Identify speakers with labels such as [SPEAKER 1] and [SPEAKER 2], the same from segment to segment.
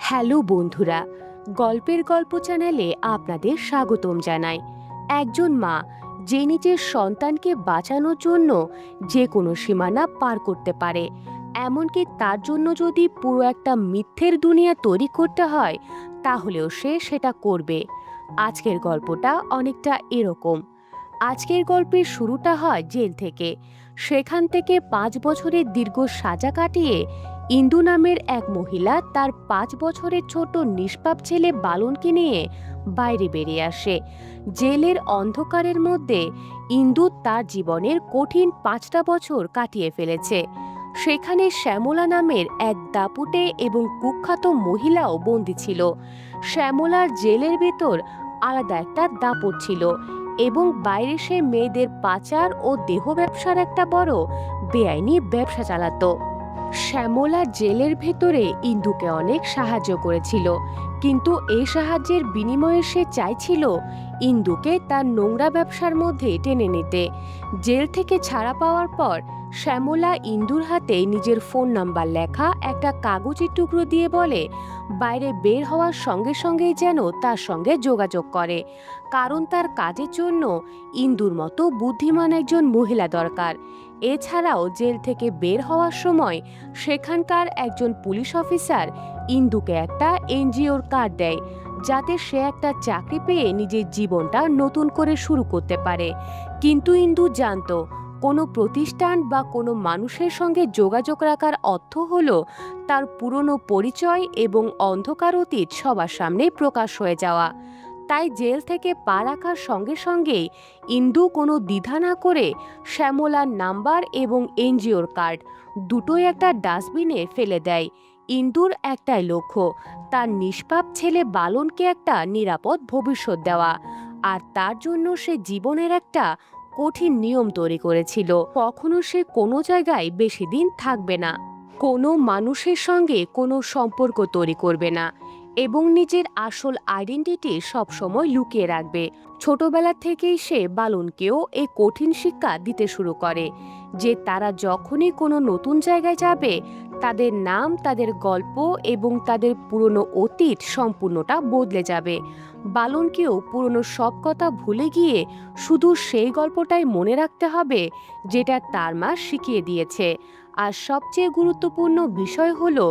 [SPEAKER 1] Hello বন্ধুরা, গল্পের গল্প চ্যানেলে আপনাদের স্বাগতম জানাই। একজন মা যে নিজের সন্তানকে বাঁচানোর জন্য যে কোনো সীমানা পার করতে পারে, এমনকি তার জন্য যদি পুরো একটা মিথ্যের দুনিয়া তৈরি করতে হয়, তাহলেও সে সেটা করবে। আজকের গল্পটা অনেকটা এরকম। আজকের গল্পের শুরুটা হয় জেল থেকে। সেখান থেকে 5 বছরের দীর্ঘ সাজা কাটিয়ে ইন্দু নামের এক মহিলা তার 5 বছরের ছোট নিষ্পাপ ছেলে বালনকে নিয়ে বাইরে বেরিয়ে আসে। জেলের অন্ধকারের মধ্যে ইন্দু তার জীবনের কঠিন 5টা বছর কাটিয়ে ফেলেছে। সেখানে শ্যামলা নামের এক দাপুটে এবং কুখ্যাত মহিলাও বন্দী ছিল। শ্যামলার জেলের ভেতর আলাদা একটা দাপট ছিল এবং বাইরে সে মেয়েদের পাচার ও দেহ ব্যবসার একটা বড় বেআইনি ব্যবসা চালাতো। শ্যামলা জেলের ভেতরে ইন্দুকে অনেক সাহায্য করেছিল, কিন্তু এই সাহায্যের বিনিময়ে সে চাইছিল ইন্দুকে তার নোংরা ব্যবসার মধ্যে টেনে নিতে। জেল থেকে ছাড়া পাওয়ার পর শ্যামলা ইন্দুর হাতে নিজের ফোন নাম্বার লেখা একটা কাগজের টুকরো দিয়ে বলে বাইরে বের হওয়ার সঙ্গে সঙ্গেই যেন তার সঙ্গে যোগাযোগ করে, কারণ তার কাজের জন্য ইন্দুর মতো বুদ্ধিমান একজন মহিলা দরকার। এছাড়াও জেল থেকে বের হওয়ার সময় সেখানকার একজন পুলিশ অফিসার ইন্দুকে একটা এনজিওর কার্ড দেয়, যাতে সে একটা চাকরি পেয়ে নিজের জীবনটা নতুন করে শুরু করতে পারে। কিন্তু ইন্দু জানতো কোনো প্রতিষ্ঠান বা কোনো মানুষের সঙ্গে যোগাযোগ রাখার অর্থ হলো তার পুরনো পরিচয় এবং অন্ধকার অতীত সবার সামনে প্রকাশ হয়ে যাওয়া। তাই জেল থেকে পা রাখার সঙ্গে সঙ্গেই ইন্দু কোনো দ্বিধা না করে শ্যামলার নাম্বার এবং এনজিওর কার্ড দুটোই একটা ডাস্টবিনে ফেলে দেয়। ইন্দুর একটাই লক্ষ্য, তার নিষ্পাপ ছেলে বালনকে একটা নিরাপদ ভবিষ্যৎ দেওয়া। আর তার জন্য সে জীবনের একটা কঠিন নিয়ম তৈরি করেছিল, কখনো সে কোনো জায়গায় বেশি দিন থাকবে না, কোনো মানুষের সঙ্গে কোনো সম্পর্ক তৈরি করবে না এবং নিজের আসল আইডেন্টিটি সবসময় লুকিয়ে রাখবে। ছোটবেলা থেকেই সে বালনকেও এই কঠিন শিক্ষা দিতে শুরু করে যে তারা যখনই কোনো নতুন জায়গায় যাবে, তাদের নাম, তাদের গল্প এবং তাদের পুরনো অতীত সম্পূর্ণটা বদলে যাবে। বালনকেও পুরনো সব কথা ভুলে গিয়ে শুধু সেই গল্পটাই মনে রাখতে হবে যেটা তার মা শিখিয়ে দিয়েছে। আর সবচেয়ে গুরুত্বপূর্ণ বিষয় হলো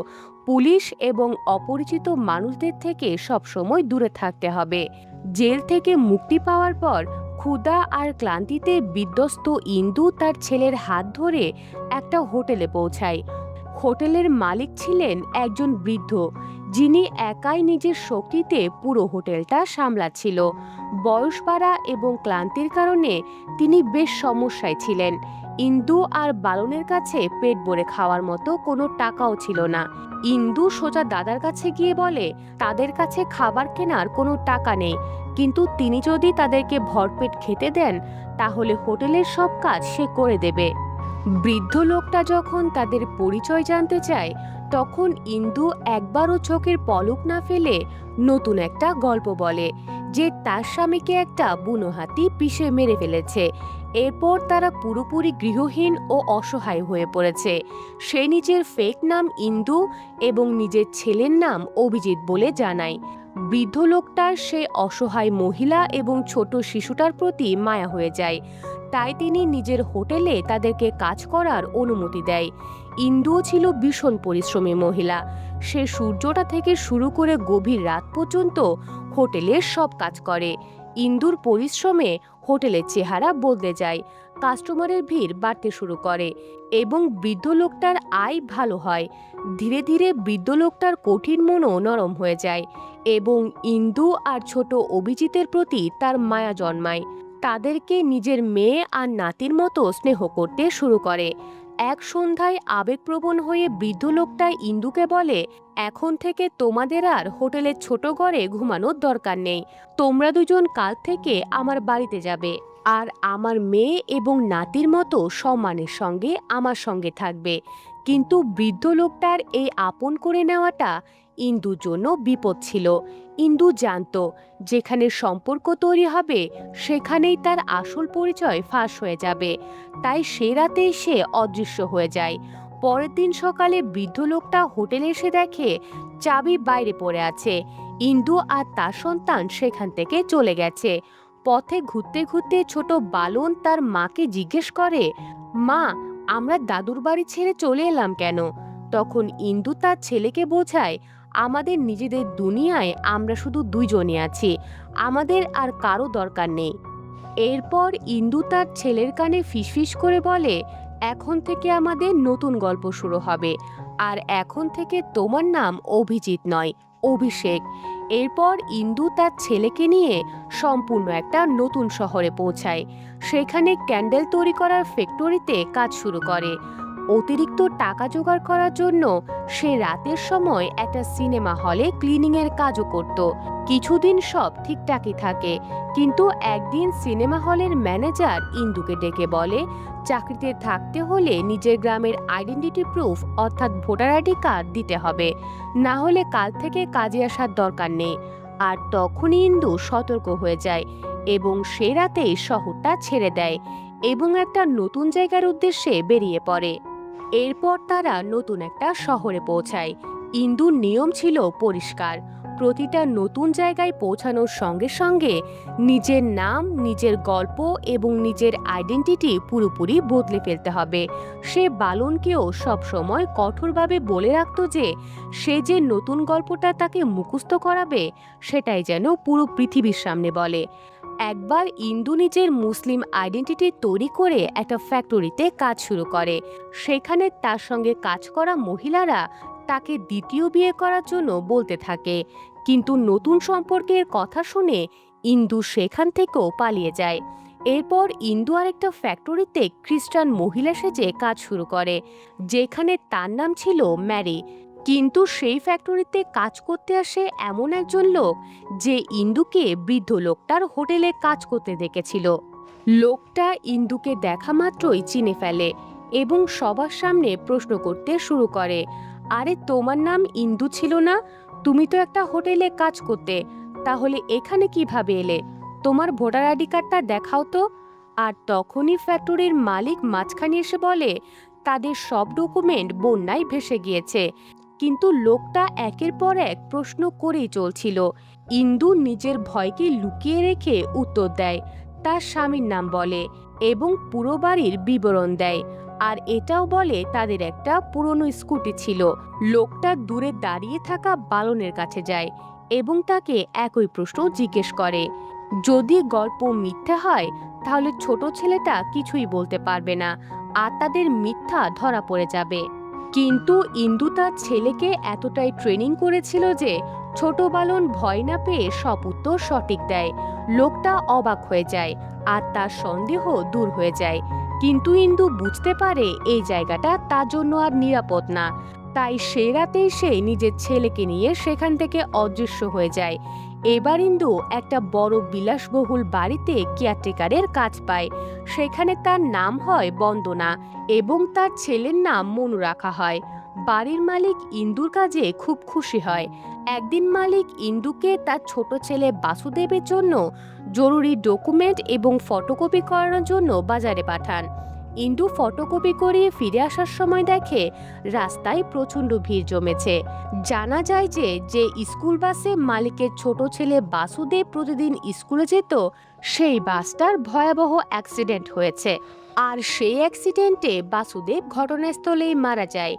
[SPEAKER 1] পুলিশ এবং অপরিচিত মানুষদের থেকে সবসময় দূরে থাকতে হবে। জেল থেকে মুক্তি পাওয়ার পর ক্ষুধা আর ক্লান্তিতে বিধ্বস্ত ইন্দু তার ছেলের হাত ধরে একটা হোটেলে পৌঁছায়। হোটেলের মালিক ছিলেন একজন বৃদ্ধ, যিনি একাই নিজের শক্তিতে পুরো হোটেলটা সামলাচ্ছিল। বয়স বাড়া এবং ক্লান্তির কারণে তিনি বেশ সমস্যায় ছিলেন। ইন্দু আর বালনের কাছে পেট ভরে খাওয়ার মতো কোনো টাকাও ছিল না। ইন্দু সোজা দাদার কাছে গিয়ে বলে তাদের কাছে খাবার কেনার কোনো টাকা নেই, কিন্তু তিনি যদি তাদেরকে ভরপেট খেতে দেন তাহলে হোটেলের সব কাজ সে করে দেবে। বৃদ্ধ লোকটা যখন তাদের পরিচয় জানতে চায়, তখন ইন্দু একবারও চোখের পলক না ফেলে নতুন একটা গল্প বলে যে তার স্বামীকে একটা বুনো হাতি পিষে মেরে ফেলেছে। এরপর তারা পুরোপুরি গৃহহীন ও অসহায় হয়ে পড়েছে। সে নিজের ফেক নাম ইন্দু এবং নিজের ছেলের নাম অভিজিৎ বলে জানায়। বৃদ্ধ লোকটার সে অসহায় মহিলা এবং ছোট শিশুটার প্রতি মায়া হয়ে যায়, তাই তিনি নিজের হোটেলে তাদেরকে কাজ করার অনুমতি দেয়। ইন্দুও ছিল ভীষণ পরিশ্রমী মহিলা। সে সূর্যটা থেকে শুরু করে গভীর রাত পর্যন্ত হোটেলের সব কাজ করে। ইন্দুর পরিশ্রমে হোটেলের চেহারা বদলে যায়, কাস্টমারের ভিড় বাড়তে শুরু করে এবং বৃদ্ধ লোকটার আয় ভালো হয়। ধীরে ধীরে বৃদ্ধ লোকটার কঠিন মনও নরম হয়ে যায় এবং ইন্দু আর ছোট অভিজিতের প্রতি তার মায়া জন্মায়। তাদেরকে নিজের মেয়ে আর নাতির মতো স্নেহ করতে শুরু করে। এক সন্ধ্যায় আবেগপ্রবণ হয়ে বৃদ্ধ লোকটা ইন্দুকে বলে, এখন থেকে তোমাদের আর হোটেলের ছোট ঘরে ঘুমানোর দরকার নেই। তোমরা দুজন কাল থেকে আমার বাড়িতে যাবে আর আমার মেয়ে এবং নাতির মতো সম্মানের সঙ্গে আমার সঙ্গে থাকবে। কিন্তু বৃদ্ধ লোকটার এই আপন করে নেওয়াটা ইন্দুর জন্য বিপদ ছিল। ইন্দু জানতো যেখানে সম্পর্ক তৈরি হবে সেখানেই তার আসল পরিচয় ফাঁস হয়ে যাবে। তাই সে রাতেই সে অদৃশ্য হয়ে যায়। পরের দিন সকালে বৃদ্ধ লোকটা হোটেলে এসে দেখে চাবি বাইরে পড়ে আছে। ইন্দু আর তার সন্তান সেখান থেকে চলে গেছে। পথে ঘুরতে ঘুরতে ছোট বালন তার মাকে জিজ্ঞেস করে, মা, আমরা দাদুর বাড়ি ছেড়ে চলে এলাম কেন? তখন ইন্দু তার ছেলেকে বোঝায়, আমাদের নিজেদের দুনিয়ায় আমরা শুধু দুইজনই আছি, আমাদের আর কারো দরকার নেই। এরপর ইন্দু তার ছেলের কানে ফিসফিস করে বলে, এখন থেকে আমাদের নতুন গল্প শুরু হবে, আর এখন থেকে তোমার নাম অভিজিৎ নয়, অভিষেক। এরপর ইন্দু তার ছেলেকে নিয়ে সম্পূর্ণ একটা নতুন শহরে পৌঁছায়। সেখানে ক্যান্ডেল তৈরি করার ফ্যাক্টরিতে কাজ শুরু করে। অতিরিক্ত টাকা জোগাড় করার জন্য সে রাতের সময় একটা সিনেমা হলে ক্লিনিংয়ের কাজও করত। কিছুদিন সব ঠিকঠাকই থাকে, কিন্তু একদিন সিনেমা হলের ম্যানেজার ইন্দুকে ডেকে বলে, চাকরিতে থাকতে হলে নিজের গ্রামের আইডেন্টিটি প্রুফ অর্থাৎ ভোটার আইডি কার্ড দিতে হবে, না হলে কাল থেকে কাজে আসার দরকার নেই। আর তখনই ইন্দু সতর্ক হয়ে যায় এবং সে রাতেই শহরটা ছেড়ে দেয় এবং একটা নতুন জায়গার উদ্দেশ্যে বেরিয়ে পড়ে। এরপর তারা নতুন একটা শহরে পৌঁছায়। ইন্দুর নিয়ম ছিল পরিষ্কার, প্রতিটা নতুন জায়গায় পৌঁছানোর সঙ্গে সঙ্গে নিজের নাম, নিজের গল্প এবং নিজের আইডেন্টিটি পুরোপুরি বদলে ফেলতে হবে। সে বালনকেও সবসময় কঠোরভাবে বলে রাখত যে সে যে নতুন গল্পটা তাকে মুখস্থ করাবে সেটাই যেন পুরো পৃথিবীর সামনে বলে। একবার ইন্দু নিজের মুসলিম আইডেন্টিটি তৈরি করে একটা ফ্যাক্টরিতে কাজ শুরু করে। সেখানে তার সঙ্গে কাজ করা মহিলারা তাকে দ্বিতীয় বিয়ে করার জন্য বলতে থাকে, কিন্তু নতুন সম্পর্কের কথা শুনে ইন্দু সেখান থেকেও পালিয়ে যায়। এরপর ইন্দু আরেকটা ফ্যাক্টরিতে খ্রিস্টান মহিলা সেজে কাজ শুরু করে, যেখানে তার নাম ছিল ম্যারি। কিন্তু সেই ফ্যাক্টরিতে কাজ করতে আসে এমন একজন লোক যে ইন্দুকে বৃদ্ধ লোকটার হোটেলে কাজ করতে দেখেছিল। লোকটা ইন্দুকে দেখা মাত্রই চিনে ফেলে এবং সবার সামনে প্রশ্ন করতে শুরু করে, আরে তোমার নাম ইন্দু ছিল না? তুমি তো একটা হোটেলে কাজ করতে, তাহলে এখানে কিভাবে এলে? তোমার ভোটার আইডি কার্ডটা দেখাও তো। আর তখনই ফ্যাক্টরির মালিক মাঝখানে এসে বলে, তাদের সব ডকুমেন্ট বন্যায় ভেসে গিয়েছে। কিন্তু লোকটা একের পর এক প্রশ্ন করেই চলছিল। ইন্দু নিজের ভয়কে লুকিয়ে রেখে উত্তর দেয়, তার স্বামীর নাম বলে এবং পুরো বাড়ির বিবরণ দেয়। আর এটাও বলে তাদের একটা পুরনো স্কুটি ছিল। লোকটা দূরে দাঁড়িয়ে থাকা বালনের কাছে যায় এবং তাকে একই প্রশ্ন জিজ্ঞেস করে। যদি গল্প মিথ্যা হয় তাহলে ছোট ছেলেটা কিছুই বলতে পারবে না আর তাদের মিথ্যা ধরা পড়ে যাবে। কিন্তু ইন্দু তার ছেলেকে এতটাই ট্রেনিং করেছিল যে ছোট বালন ভয় না পেয়ে সব উত্তর সঠিক দেয়। লোকটা অবাক হয়ে যায় আর তার সন্দেহ দূর হয়ে যায়। কিন্তু ইন্দু বুঝতে পারে এই জায়গাটা তার জন্য আর নিরাপদ না, তাই সে রাতেই সে নিজের ছেলেকে নিয়ে সেখান থেকে অদৃশ্য হয়ে যায়। এবার ইন্দু একটা বড় বিলাসবহুল বাড়িতে কেয়ারটেকারের কাজ পায়। সেখানে তার নাম হয় বন্দনা এবং তার ছেলের নাম মনু রাখা হয়। বাড়ির মালিক ইন্দুর কাজে খুব খুশি হয়। একদিন মালিক ইন্দুকে তার ছোট ছেলে বাসুদেবের জন্য জরুরি ডকুমেন্ট এবং ফটোকপি করানোর জন্য বাজারে পাঠান। ইন্দু ফটোকপি করিয়ে ফিরে আসার সময় দেখে রাস্তায় প্রচণ্ড ভিড় জমেছে। জানা যায় যে স্কুল বাসে মালিকের ছোট ছেলে বাসুদেব প্রতিদিন স্কুলে যেত, সেই বাসটার ভয়াবহ অ্যাক্সিডেন্ট হয়েছে। আর সেই অ্যাক্সিডেন্টে বাসুদেব ঘটনাস্থলেই মারা যায়।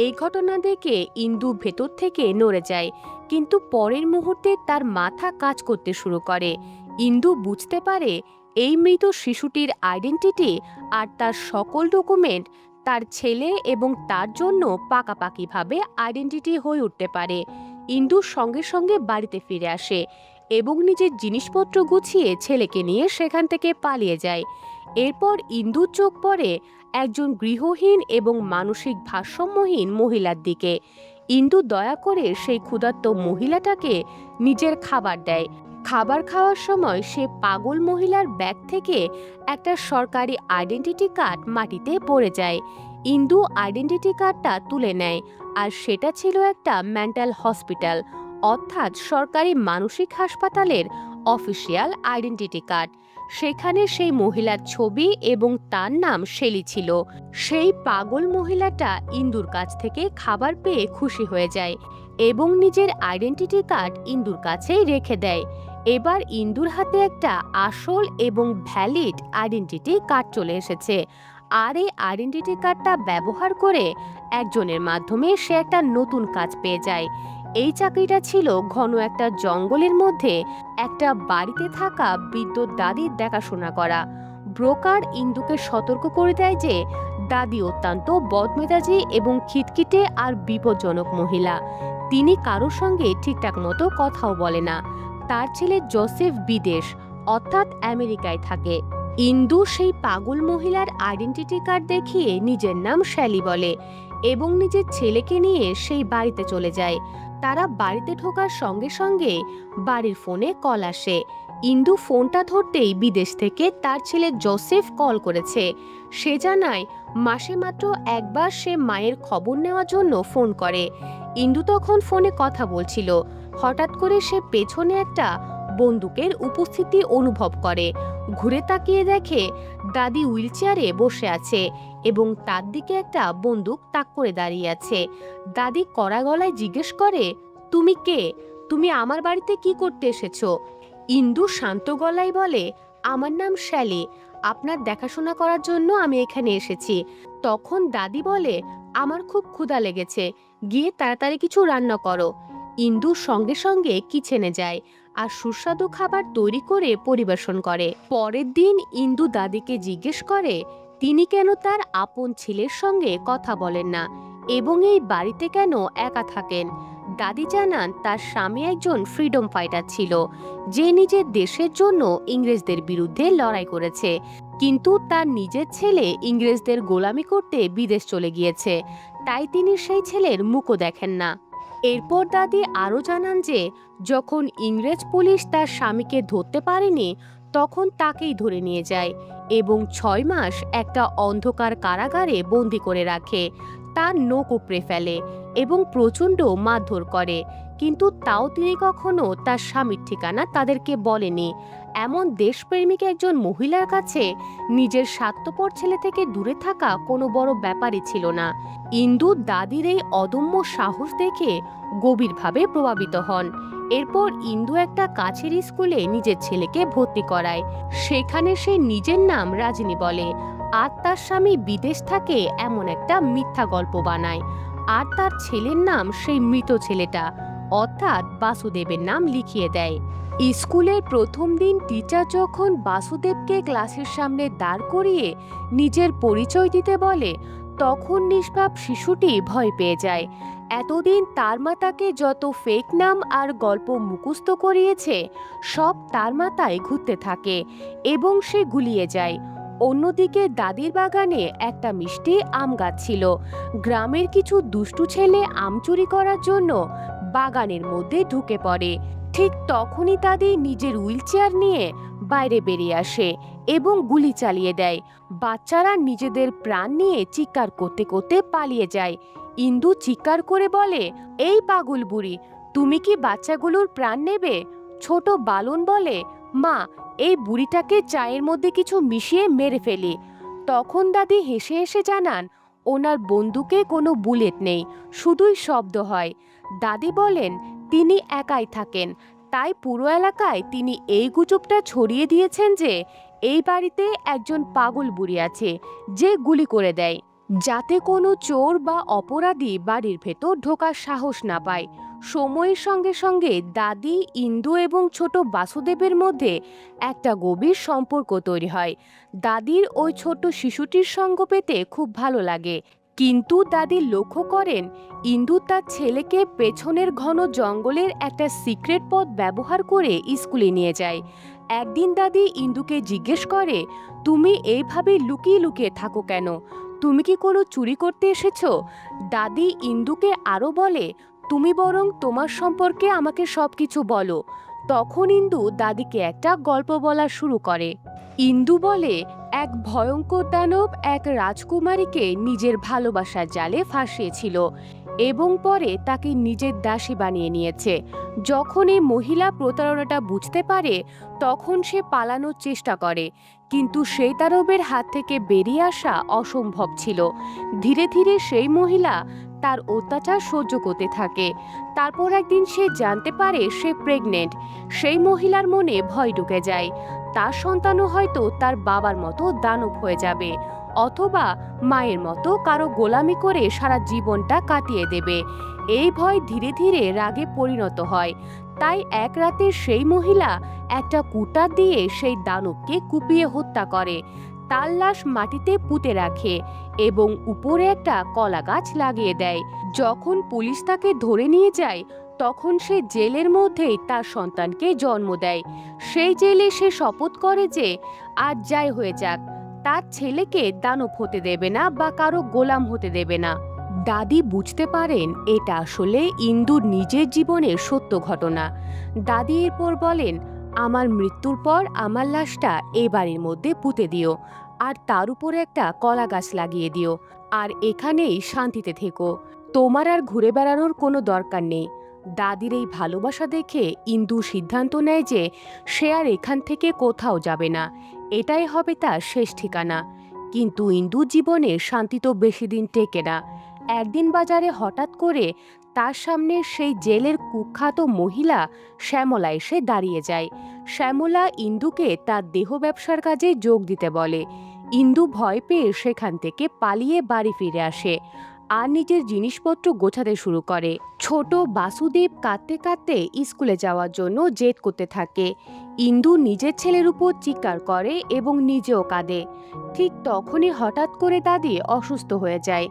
[SPEAKER 1] এই ঘটনা দেখে ইন্দু ভেতর থেকে নড়ে যায়, কিন্তু পরের মুহূর্তে তার মাথা কাজ করতে শুরু করে। ইন্দু বুঝতে পারে এই মৃত শিশুটির আইডেন্টিটি আর তার সকল ডকুমেন্ট তার ছেলে এবং তার জন্য পাকাপাকিভাবে আইডেন্টিটি হয়ে উঠতে পারে। ইন্দু সঙ্গে সঙ্গে বাড়িতে ফিরে আসে এবং নিজের জিনিসপত্র গুছিয়ে ছেলেকে নিয়ে সেখান থেকে পালিয়ে যায়। এরপর ইন্দুর চোখ পড়ে একজন গৃহহীন এবং মানসিক ভারসাম্যহীন মহিলার দিকে। ইন্দু দয়া করে সেই ক্ষুধার্ত মহিলাটাকে নিজের খাবার দেয়। খাবার খাওয়ার সময় সে পাগল মহিলার ব্যাগ থেকে একটা সরকারি আইডেন্টিটি কার্ড মাটিতে পড়ে যায়। ইন্দু আইডেন্টিটি কার্ডটা তুলে নেয়, আর সেটা ছিল একটা মেন্টাল হসপিটাল অর্থাৎ সরকারি মানসিক হাসপাতালের অফিসিয়াল আইডেন্টিটি কার্ড। সেখানে সেই মহিলার ছবি এবং তার নাম শেলি ছিল। সেই পাগল মহিলাটা ইন্দুর কাছ থেকে খাবার পেয়ে খুশি হয়ে যায় এবং নিজের আইডেন্টিটি কার্ড ইন্দুর কাছেই রেখে দেয়। এবার ইন্দুর হাতে একটা আসল এবং ভ্যালিড আইডেন্টিটি কার্ড চলে এসেছে। আর এই আইডেন্টিটি কার্ডটা ব্যবহার করে একজনের মাধ্যমে সে একটা নতুন কাজ পেয়ে যায়। এই চাকরিটা ছিল ঘন একটা জঙ্গলের মধ্যে একটা বাড়িতে থাকা বৃদ্ধ দাদির দেখাশোনা করা। ব্রোকার ইন্দুকে সতর্ক করে দেয় যে দাদি অত্যন্ত বদমেজাজি এবং খিটখিটে আর বিপজ্জনক মহিলা। তিনি কারোর সঙ্গে ঠিকঠাক মতো কথাও বলে না। তার ছেলে জোসেফ বিদেশ অর্থাৎ আমেরিকায় থাকে। ইন্দু সেই পাগল মহিলার আইডেন্টিটি কার্ড দেখিয়ে নিজের নাম শ্যালি বলে এবং নিজের ছেলেকে নিয়ে সেই বাড়িতে চলে যায়। তারা বাড়িতে ঢোকার সঙ্গে সঙ্গে বাড়ির ফোনে কল আসে। ইন্দু ফোনটা ধরতেই বিদেশ থেকে তার ছেলে জোসেফ কল করেছে। সে জানায় মাসে মাত্র একবার সে মায়ের খবর নেওয়ার জন্য ফোন করে। ইন্দু তখন ফোনে কথা বলছিল। হঠাৎ করে সে পেছনে একটা বন্দুকের উপস্থিতি অনুভব করে। ঘুরে তাকিয়ে দেখে দাদি হুইলচেয়ারে বসে আছে এবং তার দিকে একটা বন্দুক তাক করে দাঁড়িয়ে আছে। দাদি কড়া গলায় জিজ্ঞেস করে, তুমি কে? তুমি আমার বাড়িতে কি করতে এসেছো? ইন্দু শান্ত গলায় বলে, আমার নাম শ্যালি, আপনার দেখাশোনা করার জন্য আমি এখানে এসেছি। তখন দাদি বলে, আমার খুব ক্ষুধা লেগেছে, গিয়ে তাড়াতাড়ি কিছু রান্না করো। ইন্দু সঙ্গে সঙ্গে কিচেনে যায় আর সুস্বাদু খাবার তৈরি করে পরিবেশন করে। পরের দিন ইন্দু দাদিকে জিজ্ঞেস করে তিনি কেন তার আপন ছেলের সঙ্গে কথা বলেন না এবং এই বাড়িতে কেন একা থাকেন। দাদি জানান তার স্বামী একজন ফ্রিডম ফাইটার ছিল, যে নিজের দেশের জন্য ইংরেজদের বিরুদ্ধে লড়াই করেছে, কিন্তু তার নিজের ছেলে ইংরেজদের গোলামি করতে বিদেশ চলে গিয়েছে, তাই তিনি সেই ছেলের মুখও দেখেন না। এরপর দাদি আরও জানান যে যখন ইংরেজ পুলিশ তার স্বামীকে ধরতে পারেনি তখন তাকেই ধরে নিয়ে যায় এবং 6 মাস একটা অন্ধকার কারাগারে বন্দি করে রাখে। তার নখ উপড়ে ফেলে এবং প্রচণ্ড মারধর করে, কিন্তু তাও তিনি কখনো তার স্বামীর ঠিকানা তাদেরকে বলেনি। এমন দেশপ্রেমিক একজন মহিলার কাছে নিজের স্বার্থপর ছেলে থেকে দূরে থাকা কোনো বড় ব্যাপারই ছিল না। ইন্দু দাদির এই অদম্য সাহস দেখে গভীরভাবে প্রভাবিত হন। এরপর ইন্দু একটা কাছের স্কুলে নিজের ছেলেকে ভর্তি করায়। সেখানে সে নিজের নাম রাজিনী বলে আর তার স্বামী বিদেশ থাকে এমন একটা মিথ্যা গল্প বানায়, আর তার ছেলের নাম সেই মৃত ছেলেটা অর্থাৎ বাসুদেবের নাম লিখিয়ে দেয়। স্কুলের প্রথম দিন টিচার যখন বাসুদেবকে ক্লাসের সামনে দাঁড় করিয়ে নিজের পরিচয় দিতে বলে তখন নিষ্পাপ শিশুটি ভয় পেয়ে যায়। এতদিন তার মা তাকে যত ফেক নাম আর গল্প মুখস্থ করিয়েছে সব তার মাথায় ঘুরতে থাকে এবং সে গুলিয়ে যায়। অন্যদিকে দাদির বাগানে একটা মিষ্টি আম গাছ ছিল। গ্রামের কিছু দুষ্টু ছেলে আম চুরি করার জন্য বাগানের মধ্যে ঢুকে পড়ে। ঠিক তখনই দাদি নিজের হুইলচেয়ার নিয়ে বাইরে বেরিয়ে আসে এবং গুলি চালিয়ে দেয়। বাচ্চারা নিজেদের প্রাণ নিয়ে চিৎকার করতে করতে পালিয়ে যায়। ইন্দু চিৎকার করে বলে, এই পাগল বুড়ি, তুমি কি বাচ্চাগুলোর প্রাণ নেবে? ছোট বালন বলে, মা, এই বুড়িটাকে চায়ের মধ্যে কিছু মিশিয়ে মেরে ফেলি। তখন দাদি হেসে হেসে জানান ওনার বন্দুকে কোনো বুলেট নেই, শুধুই শব্দ হয়। দাদি বলেন তিনি একাই থাকেন, তাই পুরো এলাকায় তিনি এই গুজবটা ছড়িয়ে দিয়েছেন যে এই বাড়িতে একজন পাগল বুড়ি আছে যে গুলি করে দেয়, যাতে কোনো চোর বা অপরাধী বাড়ির ভেতর ঢোকার সাহস না পায়। সময়ের সঙ্গে সঙ্গে দাদি, ইন্দু এবং ছোট বাসুদেবের মধ্যে একটা গভীর সম্পর্ক তৈরি হয়। দাদির ওই ছোট শিশুটির সঙ্গ পেতে খুব ভালো লাগে, কিন্তু দাদি লক্ষ্য করেন ইন্দু তার ছেলেকে পেছনের ঘন জঙ্গলের একটা সিক্রেট পথ ব্যবহার করে স্কুলে নিয়ে যায়। একদিন দাদি ইন্দুকে জিজ্ঞেস করে, তুমি এইভাবে লুকিয়ে লুকিয়ে থাকো কেন? তুমি কি কোনো চুরি করতে এসেছো? দাদি ইন্দুকে আরও বলে, তুমি বরং তোমার সম্পর্কে আমাকে সবকিছু বলো। তখন ইন্দু দাদিকে একটা গল্প বলা শুরু করে। ইন্দু বলে এক ভয়ঙ্কর দানব এক রাজকুমারীকে নিজের ভালোবাসার জালে ফাঁসিয়েছিল এবং পরে তাকে নিজের দাসী বানিয়ে নিয়েছে। যখন এই মহিলা প্রতারণাটা বুঝতে পারে তখন সে পালানোর চেষ্টা করে, কিন্তু সেই দানবের হাত থেকে বেরিয়ে আসা অসম্ভব ছিল। ধীরে ধীরে সেই মহিলা তার অত্যাচার সহ্য করতে থাকে। তারপর একদিন সে জানতে পারে সে প্রেগনেন্ট। সেই মহিলার মনে ভয় ঢুকে যায়, তার সন্তানও হয়তো তার বাবার মতো দানব হয়ে যাবে, অথবা মায়ের মতো কারো গোলামি করে সারা জীবনটা কাটিয়ে দেবে। এই ভয় ধীরে ধীরে রাগে পরিণত হয়। তাই এক রাতে সেই মহিলা একটা কুটার দিয়ে সেই দানবকে কুপিয়ে হত্যা করে, তার লাশ মাটিতে পুঁতে রাখে এবং উপরে একটা কলা গাছ লাগিয়ে দেয়। যখন পুলিশ তাকে ধরে নিয়ে যায়, তখন সে জেলের মধ্যেই তার সন্তানকে জন্ম দেয়। সেই জেলে সে শপথ করে যে আর যাই হয়ে যাক, তার ছেলেকে দানব হতে দেবে না বা কারো গোলাম হতে দেবে না। দাদি বুঝতে পারেন এটা আসলে ইন্দুর নিজের জীবনের সত্য ঘটনা। দাদি এরপর বলেন, আমার মৃত্যুর পর আমার লাশটা এই বাড়ির মধ্যে পুঁতে দিও, আর তার উপরে একটা কলা গাছ লাগিয়ে দিও, আর এখানেই শান্তিতে থেকো। তোমার আর ঘুরে বেড়ানোর কোনো দরকার নেই। দাদির এই ভালোবাসা দেখে ইন্দু সিদ্ধান্ত নেয় যে সে আর এখান থেকে কোথাও যাবে না, এটাই হবে তার শেষ ঠিকানা। কিন্তু ইন্দুর জীবনে শান্তি তো বেশি দিন টেকে না। একদিন বাজারে হঠাৎ করে তার সামনে সেই জেলের কুখ্যাত মহিলা শ্যামলা এসে দাঁড়িয়ে যায়। শ্যামলা ইন্দুকে তার দেহ ব্যবসার কাজে যোগ দিতে বলে। ইন্দু ভয় পেয়ে সেখান থেকে পালিয়ে বাড়ি ফিরে আসে আর নিজের জিনিসপত্র গোছাতে শুরু করে। ছোট বাসুদেব কাঁদতে কাঁদতে স্কুলে যাওয়ার জন্য জেদ করতে থাকে। ইন্দু নিজের ছেলের উপর চিৎকার করে এবং নিজেও কাঁদে। ঠিক তখনই হঠাৎ করে দাদি অসুস্থ হয়ে যায়।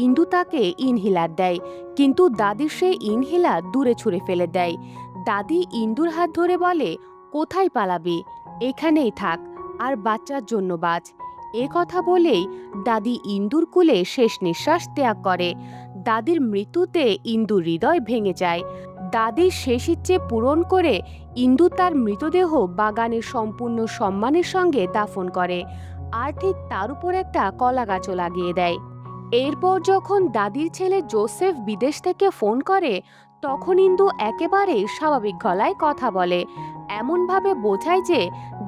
[SPEAKER 1] ইন্দু তাকে ইনহেলার দেয়, কিন্তু দাদি সেই ইনহেলার দূরে ছুঁড়ে ফেলে দেয়। দাদি ইন্দুর হাত ধরে বলে, কোথায় পালাবি, এখানেই থাক আর বাচ্চার জন্য বাঁচ। এ কথা বলেই দাদি ইন্দুর কোলে শেষ নিঃশ্বাস ত্যাগ করে। দাদির মৃত্যুতে ইন্দুর হৃদয় ভেঙে যায়। দাদির শেষ ইচ্ছে পূরণ করে ইন্দু তার মৃতদেহ বাগানের সম্পূর্ণ সম্মানের সঙ্গে দাফন করে, আর ঠিক তার উপর একটা কলা গাছও লাগিয়ে দেয়। এরপর যখন দাদির ছেলে জোসেফ বিদেশ থেকে ফোন করে, তখন ইন্দু একেবারে স্বাভাবিক গলায় কথা বলে, এমনভাবে বোঝায় যে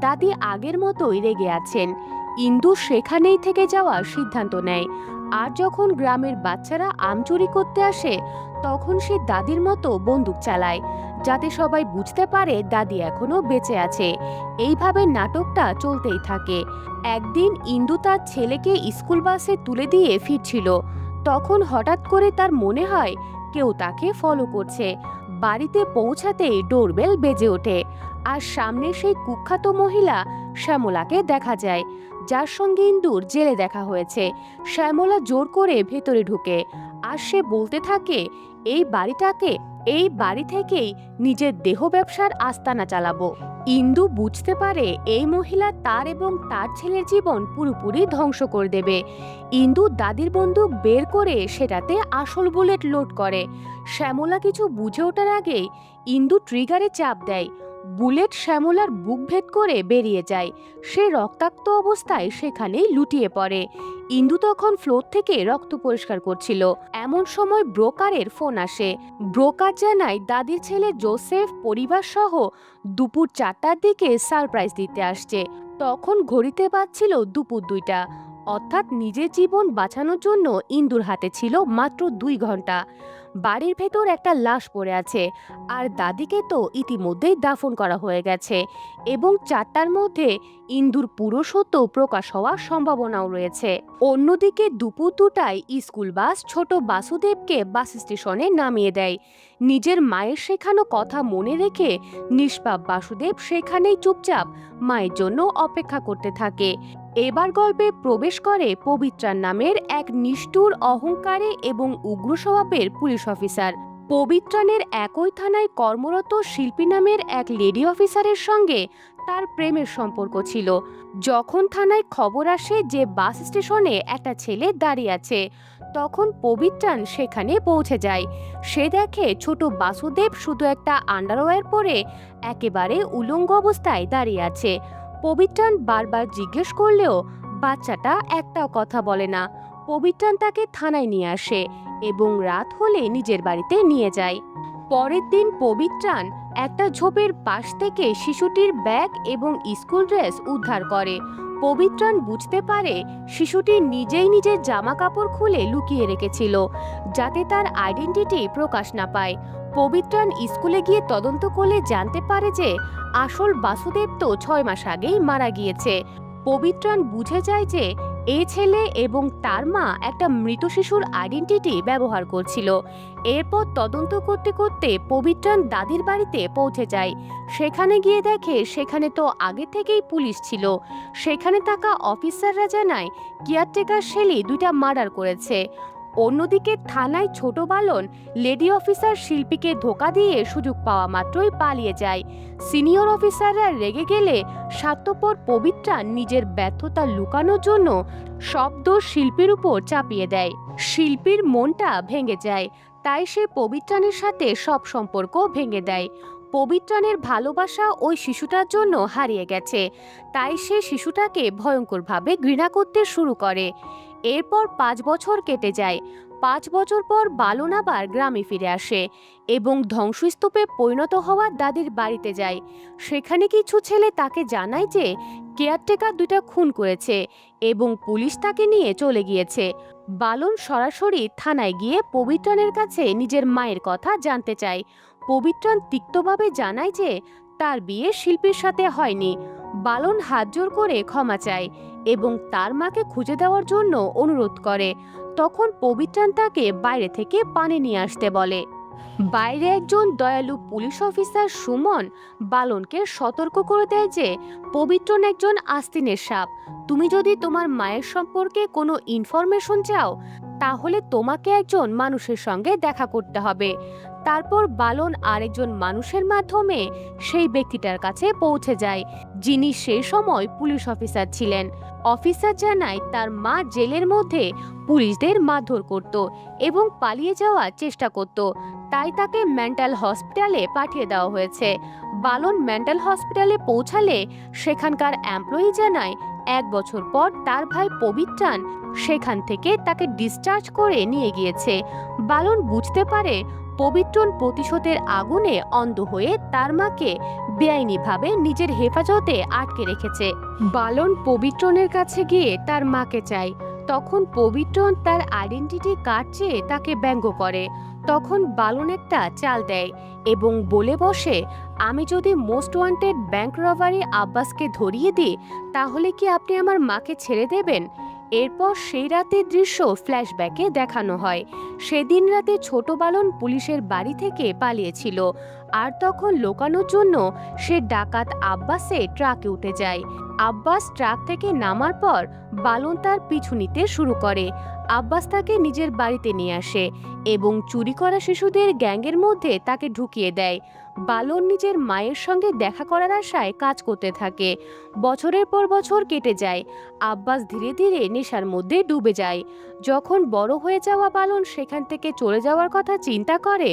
[SPEAKER 1] দাদি আগের মতোই রেগে আছেন। ইন্দু সেখানেই থেকে যাওয়ার সিদ্ধান্ত নেয়। আর যখন গ্রামের বাচ্চারা আম চুরি করতে আসে, তখন সে দাদির মতো বন্দুক চালায়, যাতে সবাই বুঝতে পারে দাদি এখনো বেঁচে আছে। এইভাবে নাটকটা চলতেই থাকে। একদিন ইন্দু তার ছেলেকে স্কুল বাসে তুলে দিয়ে ফিরছিল। তখন হঠাৎ করে তার মনে হয় কেউ তাকে ফলো করছে। বাড়িতে পৌঁছাতেই ডোরবেল বেজে ওঠে, আর সামনে সেই কুখ্যাত মহিলা শ্যামলাকে দেখা যায়, যার সঙ্গে ইন্দুর জেলে দেখা হয়েছে। শ্যামলা জোর করে ভেতরে ঢুকে, আর সে বলতে থাকে এই বাড়ি থেকেই নিজের দেহ ব্যবসার আস্তানা চালাবো। ইন্দু বুঝতে পারে এই মহিলা তার এবং তার ছেলের জীবন পুরোপুরি ধ্বংস করে দেবে। ইন্দু দাদির বন্দুক বের করে সেটাতে আসল বুলেট লোড করে। শ্যামলা কিছু বুঝে ওঠার আগেই ইন্দু ট্রিগারে চাপ দেয়। বুলেট শ্যামলার বুক ভেদ করে বেরিয়ে যায়। সে রক্তাক্ত অবস্থায় সেখানেই লুটিয়ে পড়ে। ইন্দু তখন ফ্লোর থেকে রক্ত পরিষ্কার করছিল। এমন সময় ব্রোকারের ফোন আসে। ব্রোকার জানায় দাদির ছেলে জোসেফ পরিবার সহ দুপুর 4টার দিকে সারপ্রাইজ দিতে আসছে। তখন ঘড়িতে বাজছিল দুপুর 2টা, অর্থাৎ নিজের জীবন বাঁচানোর জন্য ইন্দুর হাতে ছিল মাত্র 2 ঘন্টা। বাড়ির ভেতর একটা লাশ পড়ে আছে, আর দাদিকে তো ইতিমধ্যেই দাফন করা হয়ে গেছে, এবং 4টার মধ্যে ইন্দুর পুরো সত্য প্রকাশ হওয়ার সম্ভাবনাও রয়েছে। অন্যদিকে দুপুর 2টায় স্কুল বাস ছোট বাসুদেবকে বাস স্টেশনে নামিয়ে দেয়। নিজের মায়ের শেখানো কথা মনে রেখে নিষ্পাপ বাসুদেব সেখানেই চুপচাপ মায়ের জন্য অপেক্ষা করতে থাকে। এবার গল্পে প্রবেশ করে পবিত্রার নামের এক নিষ্ঠুর, অহংকারী এবং উগ্র স্বভাবের পুলিশ অফিসার। পবিত্রানের একই থানায় কর্মরত শিল্পী নামের এক লেডি অফিসারের সঙ্গে তার প্রেমের সম্পর্ক ছিল। যখন থানায় খবর আসে যে বাস স্টেশনে একটা ছেলে দাঁড়িয়ে আছে, তখন পবিত্রান সেখানে পৌঁছে যায়। সে দেখে ছোট বাসুদেব শুধু একটা আন্ডারওয়্যার পরে একেবারে উলঙ্গ অবস্থায় দাঁড়িয়ে আছে। পবিত্রান বারবার জিজ্ঞেস করলেও বাচ্চাটা একটাও কথা বলে না। পবিত্রান তাকে থানায় নিয়ে আসে এবং রাত হলে নিজের বাড়িতে নিয়ে যায়। পরের দিন পবিত্রান একটা ঝোপের পাশ থেকে শিশুটির ব্যাগ এবং স্কুল ড্রেস উদ্ধার করে। পবিত্রাণ বুঝতে পারে শিশুটি নিজেই নিজের জামা কাপড় খুলে লুকিয়ে রেখেছিল, যাতে তার আইডেন্টিটি প্রকাশ না পায়। পবিত্রাণ স্কুলে গিয়ে তদন্ত করলে জানতে পারে যে আসল বাসুদেব তো 6 মাস আগেই মারা গিয়েছে। পবিত্রাণ বুঝে যায় যে এই ছেলে এবং তার মা একটা মৃত শিশুর আইডেন্টিটি ব্যবহার করছিল। এরপর তদন্ত করতে করতে পবিত্রাণ দাদির বাড়িতে পৌঁছে যায়। সেখানে গিয়ে দেখে সেখানে তো আগে থেকেই পুলিশ ছিল। সেখানে থাকা অফিসাররা জানায় কেয়ারটেকার শেলি 2টা মার্ডার করেছে। অন্যদিকে থানায় ছোট বালন লেডি অফিসার শিল্পীকে ধোঁকা দিয়ে সুযোগ পাওয়া মাত্রই পালিয়ে যায়। সিনিয়র অফিসাররা রেগে গেলে স্বার্থপর পবিত্রাণ নিজের ব্যর্থতা লুকানোর জন্য সব দোষ শিল্পীর উপর চাপিয়ে দেয়। শিল্পীর মনটা ভেঙে যায়, তাই সে পবিত্রাণের সাথে সব সম্পর্ক ভেঙে দেয়। পবিত্রাণের ভালোবাসা ওই শিশুটার জন্য হারিয়ে গেছে, তাই সে শিশুটাকে ভয়ঙ্করভাবে ঘৃণা করতে শুরু করে। এরপর 5 বছর কেটে যায়। 5 বছর পর বালন আবার গ্রামে ফিরে আসে এবং ধ্বংসস্তূপে পরিণত হওয়া দাদির বাড়িতে যায়। সেখানে কিছু ছেলে তাকে জানায় যে কেয়ারটেকার 2টা খুন করেছে এবং পুলিশ তাকে নিয়ে চলে গিয়েছে। বালন সরাসরি থানায় গিয়ে পবিত্রাণের কাছে নিজের মায়ের কথা জানতে চায়। পবিত্রাণ তিক্তভাবে জানায় যে তার বিয়ে শিল্পীর সাথে হয়নি। বালন হাত জোর করে ক্ষমা চায় এবং তার মাকে খুঁজে দেওয়ার জন্য অনুরোধ করে। তখন পবিত্রাণ তাকে বাইরে থেকে পানি নিয়ে আসতে বলে। বাইরে একজন দয়ালু পুলিশ অফিসার সুমন বালনকে সতর্ক করে দেয় যে পবিত্রাণ একজন আস্তিনের সাপ। তুমি যদি তোমার মায়ের সম্পর্কে কোনো ইনফরমেশন চাও, তাহলে তোমাকে একজন মানুষের সঙ্গে দেখা করতে হবে। তারপর বালন আরেকজন মানুষের মাধ্যমে সেই ব্যক্তিটার কাছে পৌঁছে যায়, যিনি সেই সময় পুলিশ অফিসার ছিলেন। অফিসার জানায় তার মা জেলের মধ্যে পুলিশদের মারধর করত এবং পালিয়ে যাওয়ার চেষ্টা করত, তাই তাকে মেন্টাল হসপিটালে পাঠিয়ে দেওয়া হয়েছে। বালন মেন্টাল হসপিটালে পৌঁছালে সেখানকার এমপ্লয়ি জানায় 1 বছর পর তার ভাই পবিত্রাণ সেখান থেকে তাকে ডিসচার্জ করে নিয়ে গিয়েছে। বালন বুঝতে পারে পবিত্রাণ প্রতিশোধের আগুনে অন্ধ হয়ে তার মাকে বেআইনিভাবে নিজের হেফাজতে আটকে রেখেছে। বালন পবিত্রাণের কাছে গিয়ে তার মাকে চায়। তখন পবিত্রাণ তার আইডেন্টিটি কার্ড চেয়ে তাকে ব্যঙ্গ করে। তখন বালন একটা চাল দেয় এবং বলে বসে, আমি যদি মোস্ট ওয়ান্টেড ব্যাংক রবারি আব্বাসকে ধরিয়ে দিই, তাহলে কি আপনি আমার মাকে ছেড়ে দেবেন? এরপর সেই রাতের দৃশ্য ফ্ল্যাশব্যাকে দেখানো হয়। সেদিন রাতে ছোট বালন পুলিশের বাড়ি থেকে পালিয়েছিল, আর তখন লুকানোর জন্য সে ডাকাত আব্বাসের ট্রাকে উঠে যায়। আব্বাস ট্রাক থেকে নামার পর বালন তার পিছু নিতে শুরু করে। আব্বাস তাকে নিজের বাড়িতে নিয়ে আসে এবং চুরি করা শিশুদের গ্যাংয়ের মধ্যে তাকে ঢুকিয়ে দেয়। বালন নিজের মায়ের সঙ্গে দেখা করার আশায় কাজ করতে থাকে। বছরের পর বছর কেটে যায়। আব্বাস ধীরে ধীরে নেশার মধ্যে ডুবে যায়। যখন বড় হয়ে যাওয়া বালন সেখান থেকে চলে যাওয়ার কথা চিন্তা করে,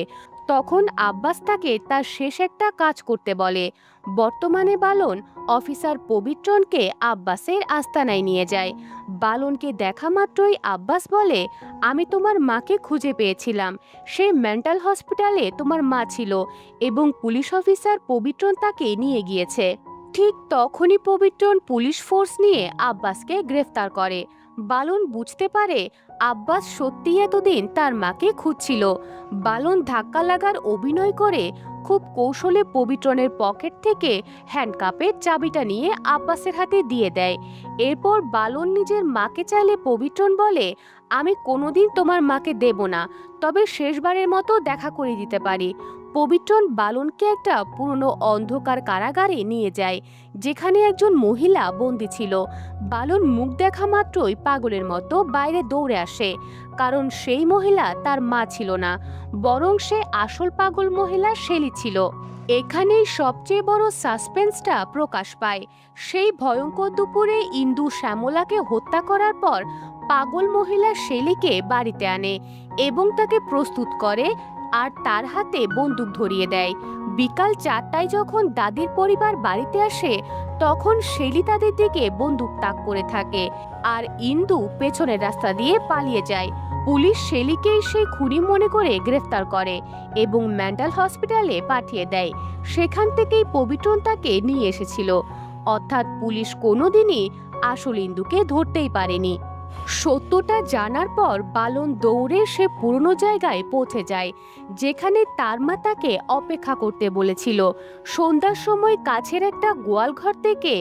[SPEAKER 1] তখন আব্বাস তাকে তার শেষ একটা কাজ করতে বলে। বর্তমানে বালন অফিসার পবিত্রাণকে আব্বাসের আস্তানায় নিয়ে যায়। বালনকে দেখা মাত্রই আব্বাস বলে, আমি তোমার মাকে খুঁজে পেয়েছিলাম। সে মেন্টাল হসপিটালে তোমার মা ছিল এবং পুলিশ অফিসার পবিত্রাণ তাকে নিয়ে গিয়েছে। ঠিক তখনই পবিত্রাণ পুলিশ ফোর্স নিয়ে আব্বাসকে গ্রেফতার করে। বালন বুঝতে পারে আব্বাস সত্যি এতদিন তার মাকে খুঁজছিল। বালন ধাক্কা লাগার অভিনয় করে খুব কৌশলে পবিত্রাণের পকেট থেকে হ্যান্ডকাপের চাবিটা নিয়ে আব্বাসের হাতে দিয়ে দেয়। এরপর বালন নিজের মাকে চাইলে পবিত্রাণ বলে, আমি কোনোদিন তোমার মাকে দেব না, তবে শেষবারের মতো দেখা করে দিতে পারি। পবিত্রাণ বালনকে একটা পুরনো অন্ধকার কারাগারে নিয়ে যায়, যেখানে একজন মহিলা বন্দী ছিল। বালন মুখ দেখা মাত্রই পাগলের মতো বাইরে দৌড়ে আসে, কারণ সেই মহিলা তার মা ছিল না, বরং সে আসল পাগল মহিলা শেলি ছিল। এখানেই সবচেয়ে বড় সাসপেন্সটা প্রকাশ পায়। সেই ভয়ঙ্কর দুপুরে ইন্দু শ্যামলাকে হত্যা করার পর পাগল মহিলা শেলিকে বাড়িতে আনে এবং তাকে প্রস্তুত করে আর তার হাতে বন্দুক ধরিয়ে দেয়। বিকাল 4টায় যখন দাদির পরিবার বাড়িতে আসে, তখন শেলি তাদের দিকে বন্দুক তাক করে থাকে আর ইন্দু পেছনের রাস্তা দিয়ে পালিয়ে যায়। পুলিশ শেলিকেই সেই খুনি মনে করে গ্রেফতার করে এবং মেন্টাল হসপিটালে পাঠিয়ে দেয়। সেখান থেকেই পবিত্রাণ তাকে নিয়ে এসেছিল। অর্থাৎ পুলিশ কোনোদিনই আসল ইন্দুকে ধরতেই পারেনি। সত্যটা জানার পর বালন দৌড়ে সে পুরনো জায়গায় পৌঁছে যায়, যেখানে তার মা তাকে অপেক্ষা করতে বলেছিল। সন্ধ্যার সময় কাছের একটা গোয়ালঘর থেকে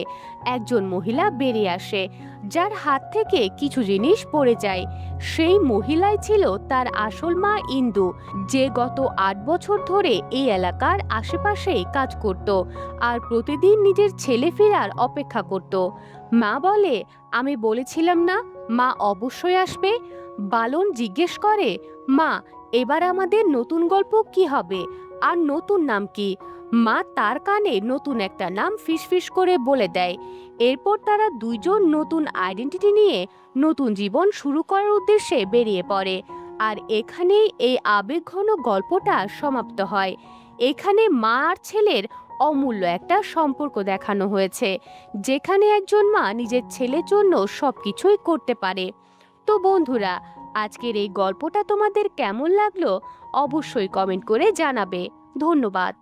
[SPEAKER 1] একজন মহিলা বেরিয়ে আসে, যার হাত থেকে কিছু জিনিস পড়ে যায়। সেই মহিলাই ছিল তার আসল মা ইন্দু, যে গত ৮ বছর ধরে এই এলাকার আশেপাশেই কাজ করত আর প্রতিদিন নিজের ছেলে ফেরার অপেক্ষা করত। মা বলে, আমি বলেছিলাম না মা অবশ্যই আসবে। বালন জিজ্ঞেস করে, মা, এবার আমাদের নতুন গল্প কি হবে আর নতুন নাম কি? মা তার কানে নতুন একটা নাম ফিসফিস করে বলে দেয়। এরপর তারা দুইজন নতুন আইডেন্টিটি নিয়ে নতুন জীবন শুরু করার উদ্দেশ্যে বেরিয়ে পড়ে। আর এখানেই এই আবেগঘন গল্পটা সমাপ্ত হয়। এখানে মা আর ছেলের অমূল্য একটা সম্পর্ক দেখানো হয়েছে, যেখানে একজন মা নিজের ছেলের জন্য সবকিছুই করতে পারে। তো বন্ধুরা, আজকের এই গল্পটা তোমাদের কেমন লাগলো অবশ্যই কমেন্ট করে জানাবে। ধন্যবাদ।